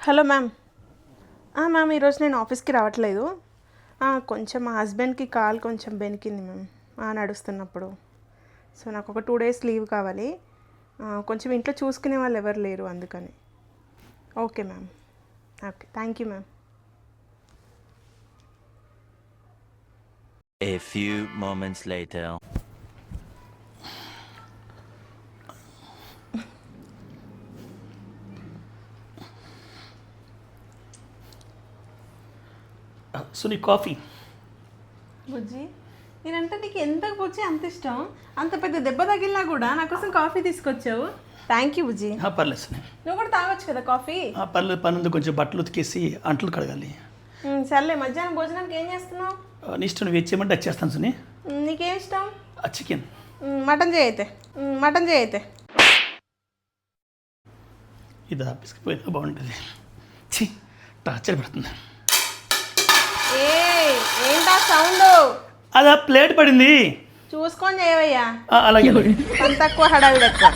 Hello ma'am. Ma'am ఈరోజు నేను ఆఫీస్కి రావట్లేదు. కొంచెం మా హస్బెండ్కి కాల్ కొంచెం బెనికింది మ్యామ్ నడుస్తున్నప్పుడు. సో నాకు ఒక 2 days లీవ్ కావాలి. కొంచెం ఇంట్లో చూసుకునే వాళ్ళు ఎవరు లేరు అందుకని. Okay ma'am. Okay, thank you ma'am. A few moments later. So నీ కాఫీ బుజ్జి, నేనంటే నీకు ఎంత బుజ్జి అంత ఇష్టం. అంత పెద్ద దెబ్బ తగిలినా కూడా నా కోసం కాఫీ తీసుకొచ్చావు. థ్యాంక్ యూ బుజ్జి. పర్లేదు సునీ. నువ్వు కూడా తాగొచ్చు కదా కాఫీ. పర్లేదు, పని ఉంది, కొంచెం బట్టలు ఉతికేసి అంట్లు కడగాలి. సర్లే, మధ్యాహ్నం భోజనానికి ఏం చేస్తున్నావు? నీ ఇష్టం, నువ్వు ఇచ్చేయమంటే వచ్చేస్తాను సునీ. నీకేం ఇష్టం? చికెన్. మటన్ చేయైతే. ఇది ఆఫీస్కి పోయినా బాగుంటుంది. ఛీ, టార్చర్ పెడుతుంది. ఏంటా సౌండ్? అదా ప్లేట్ పడింది, చూసుకొని చేయవయ్యా. అలాగే. తక్కువ హడావిడి ఎక్కువ.